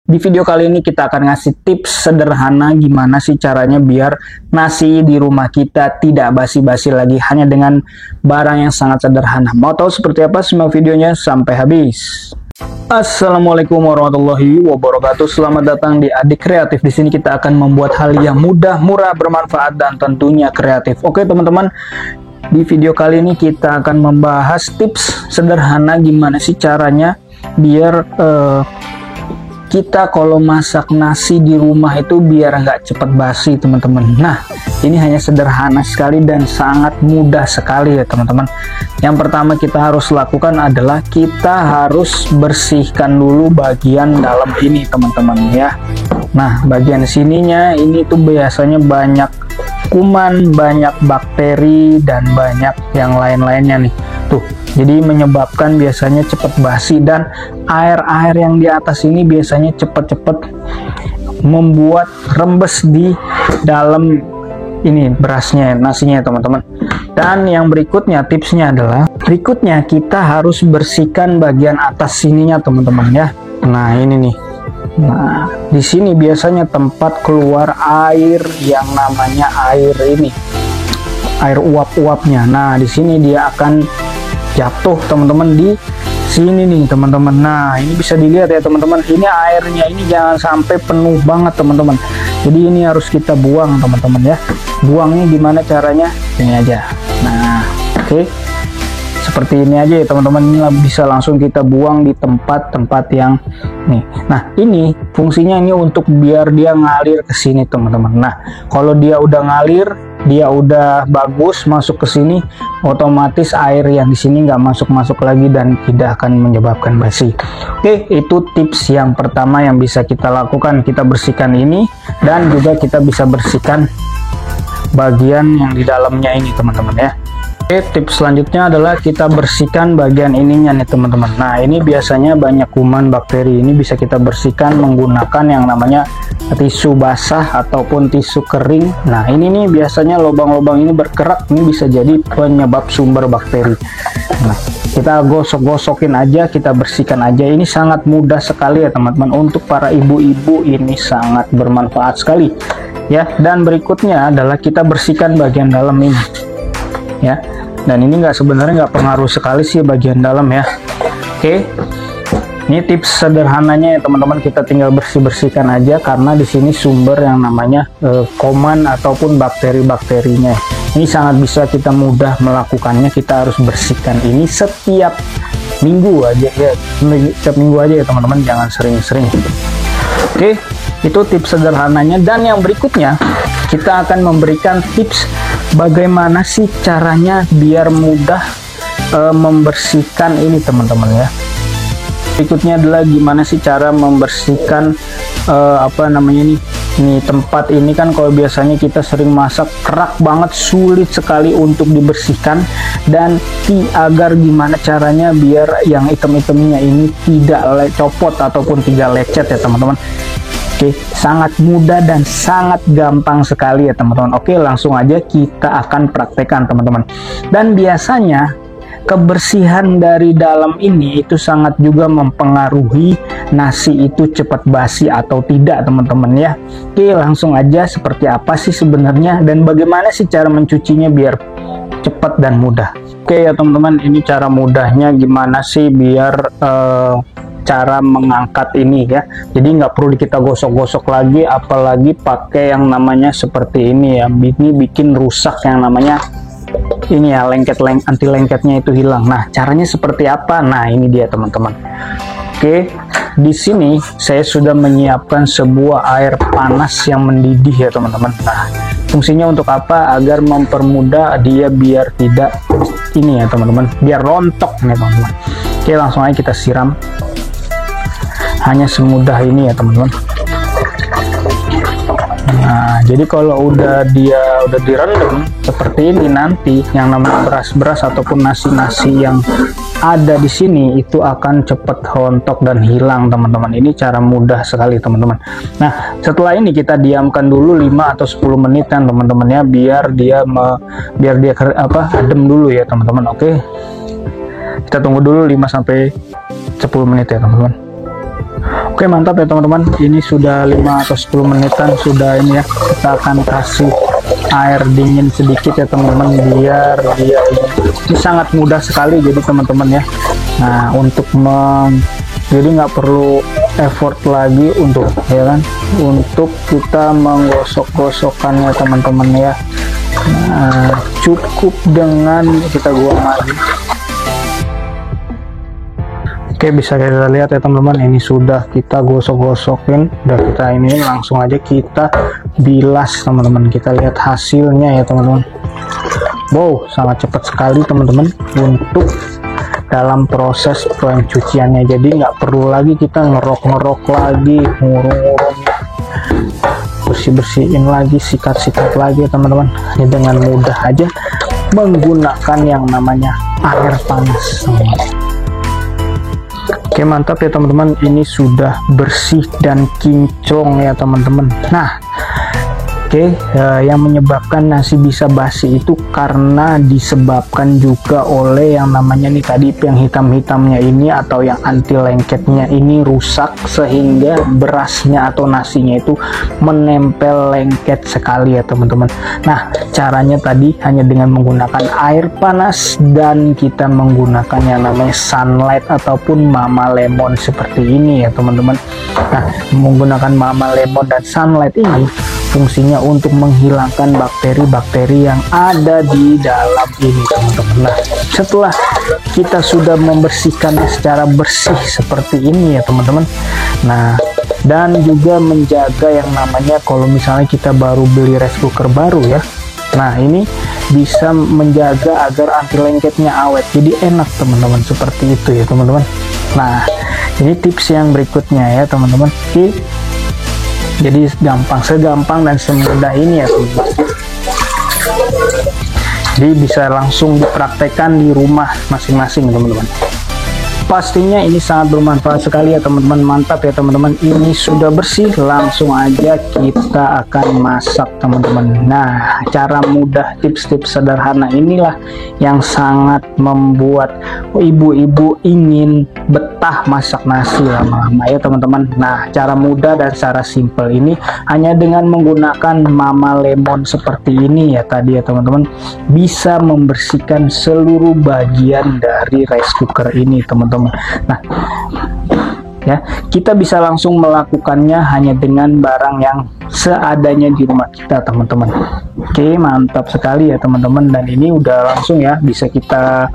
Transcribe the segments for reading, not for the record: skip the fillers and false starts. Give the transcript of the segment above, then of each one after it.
Di video kali ini kita akan ngasih tips sederhana gimana sih caranya biar nasi di rumah kita tidak basi-basi lagi hanya dengan barang yang sangat sederhana. Mau tahu seperti apa? Simak videonya sampai habis. Assalamualaikum warahmatullahi wabarakatuh. Selamat datang di Adik Kreatif. Di sini kita akan membuat hal yang mudah, murah, bermanfaat, dan tentunya kreatif. Oke teman-teman, di video kali ini kita akan membahas tips sederhana gimana sih caranya biar kita kalau masak nasi di rumah itu biar nggak cepat basi teman-teman. Nah, ini hanya sederhana sekali dan sangat mudah sekali ya teman-teman. Yang pertama kita harus lakukan adalah kita harus bersihkan dulu bagian dalam ini teman-teman ya. Nah, bagian sininya ini tuh biasanya banyak kuman, banyak bakteri, dan banyak yang lain-lainnya nih tuh. Jadi menyebabkan biasanya cepat basi, dan air-air yang di atas ini biasanya cepat-cepat membuat rembes di dalam ini berasnya, nasinya teman-teman. Dan yang berikutnya tipsnya adalah kita harus bersihkan bagian atas sininya teman-teman ya. Nah ini nih. Nah di sini biasanya tempat keluar air yang namanya air ini, air uap-uapnya. Nah di sini dia akan jatuh teman-teman di sini nih teman-teman. Nah ini bisa dilihat ya teman-teman, ini airnya ini jangan sampai penuh banget teman-teman. Jadi ini harus kita buang teman-teman ya. Buangnya gimana caranya? Ini aja. Nah oke, seperti ini aja ya teman-teman. Ini bisa langsung kita buang di tempat-tempat yang nih. Nah ini fungsinya ini untuk biar dia ngalir ke sini teman-teman. Nah kalau dia udah ngalir, dia udah bagus masuk ke sini, otomatis air yang di sini nggak masuk lagi dan tidak akan menyebabkan basi. Oke, itu tips yang pertama yang bisa kita lakukan. Kita bersihkan ini dan juga kita bisa bersihkan bagian yang di dalamnya ini teman-teman ya. Oke, tips selanjutnya adalah kita bersihkan bagian ininya nih teman-teman. Nah ini biasanya banyak kuman, bakteri. Ini bisa kita bersihkan menggunakan yang namanya tisu basah ataupun tisu kering. Nah ini nih biasanya lubang-lubang ini bergerak, ini bisa jadi penyebab sumber bakteri. Nah kita gosok-gosokin aja, kita bersihkan aja. Ini sangat mudah sekali ya teman-teman. Untuk para ibu-ibu ini sangat bermanfaat sekali ya. Dan berikutnya adalah kita bersihkan bagian dalam ini ya. Dan ini sebenarnya nggak pengaruh sekali sih bagian dalam ya. Oke, ini tips sederhananya ya teman-teman. Kita tinggal bersihkan aja karena di sini sumber yang namanya kuman ataupun bakteri-bakterinya. Ini sangat bisa kita mudah melakukannya. Kita harus bersihkan ini setiap minggu aja ya, setiap minggu aja ya teman-teman, jangan sering-sering. Oke, itu tips sederhananya. Dan yang berikutnya kita akan memberikan tips bagaimana sih caranya biar mudah membersihkan ini teman-teman ya. Berikutnya adalah gimana sih cara membersihkan apa namanya nih tempat ini. Kan kalau biasanya kita sering masak kerak banget, sulit sekali untuk dibersihkan. Dan agar gimana caranya biar yang item-itemnya ini tidak copot ataupun tidak lecet ya teman-teman. Oke, sangat mudah dan sangat gampang sekali ya teman-teman. Oke, langsung aja kita akan praktekkan teman-teman. Dan biasanya kebersihan dari dalam ini itu sangat juga mempengaruhi nasi itu cepat basi atau tidak teman-teman ya. Oke, langsung aja seperti apa sih sebenarnya dan bagaimana sih cara mencucinya biar cepat dan mudah. Oke ya teman-teman, ini cara mudahnya gimana sih biar cara mengangkat ini ya. Jadi nggak perlu kita gosok-gosok lagi, apalagi pakai yang namanya seperti ini ya. Ini bikin rusak yang namanya ini ya, anti lengketnya itu hilang. Nah caranya seperti apa? Nah ini dia teman-teman. Oke, di sini saya sudah menyiapkan sebuah air panas yang mendidih ya teman-teman. Nah fungsinya untuk apa? Agar mempermudah dia biar tidak ini ya teman-teman, biar rontok nih teman-teman. Oke, langsung aja kita siram. Hanya semudah ini ya teman-teman. Nah jadi kalau dia udah direndam seperti ini, nanti yang namanya beras-beras ataupun nasi-nasi yang ada di sini itu akan cepat rontok dan hilang teman-teman. Ini cara mudah sekali teman-teman. Nah setelah ini kita diamkan dulu 5 atau 10 menit kan teman-teman ya, biar dia adem dulu ya teman-teman. Oke, kita tunggu dulu 5 sampai 10 menit ya teman-teman. Oke, mantap ya teman-teman, ini sudah 5 atau 10 menitan sudah ini ya. Kita akan kasih air dingin sedikit ya teman-teman, biar dia ini sangat mudah sekali jadi teman-teman ya. Nah, jadi nggak perlu effort lagi untuk untuk kita menggosok-gosokkannya teman-teman ya. Nah, cukup dengan kita buang lagi. Oke, bisa kita lihat ya teman-teman, ini sudah kita gosok-gosokin, udah kita ini langsung aja kita bilas teman-teman. Kita lihat hasilnya ya teman-teman. Wow, sangat cepat sekali teman-teman untuk dalam proses pencuciannya. Jadi nggak perlu lagi kita ngerok-ngerok lagi, ngurung-ngurung, bersih-bersihin lagi, sikat-sikat lagi ya teman-teman. Hanya dengan mudah aja menggunakan yang namanya air panas teman-teman. Oke, mantap ya teman-teman, ini sudah bersih dan kinclong ya teman-teman. Nah, yang menyebabkan nasi bisa basi itu karena disebabkan juga oleh yang namanya nih tadi, yang hitam-hitamnya ini atau yang anti lengketnya ini rusak, sehingga berasnya atau nasinya itu menempel lengket sekali ya teman-teman. Nah, caranya tadi hanya dengan menggunakan air panas dan kita menggunakan yang namanya sunlight ataupun mama lemon seperti ini ya teman-teman. Nah, menggunakan mama lemon dan sunlight ini fungsinya untuk menghilangkan bakteri-bakteri yang ada di dalam ini teman-teman. Nah, setelah kita sudah membersihkannya secara bersih seperti ini ya teman-teman, nah, dan juga menjaga yang namanya kalau misalnya kita baru beli rice cooker baru ya, nah ini bisa menjaga agar anti lengketnya awet, jadi enak teman-teman, seperti itu ya teman-teman. Nah, ini tips yang berikutnya ya teman-teman. Jadi segampang dan semudah ini ya teman-teman. Jadi bisa langsung dipraktekkan di rumah masing-masing teman-teman. Pastinya ini sangat bermanfaat sekali ya teman-teman. Mantap ya teman-teman, ini sudah bersih, langsung aja kita akan masak teman-teman. Nah, cara mudah, tips-tips sederhana inilah yang sangat membuat ibu-ibu ingin betah masak nasi lama-lama ya teman-teman. Nah, cara mudah dan cara simple ini hanya dengan menggunakan mama lemon seperti ini ya tadi ya teman-teman, bisa membersihkan seluruh bagian dari rice cooker ini teman-teman. Nah ya, kita bisa langsung melakukannya hanya dengan barang yang seadanya di rumah kita teman-teman. Oke, mantap sekali ya teman-teman, dan ini udah langsung ya bisa kita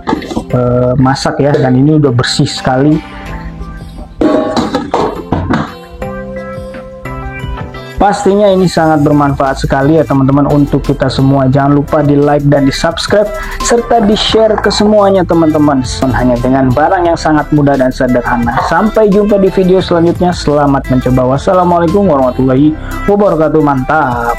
masak ya, dan ini udah bersih sekali. Pastinya ini sangat bermanfaat sekali ya teman-teman untuk kita semua. Jangan lupa di like dan di subscribe serta di share ke semuanya teman-teman, hanya dengan barang yang sangat mudah dan sederhana. Sampai jumpa di video selanjutnya, selamat mencoba. Wassalamualaikum warahmatullahi wabarakatuh. Mantap.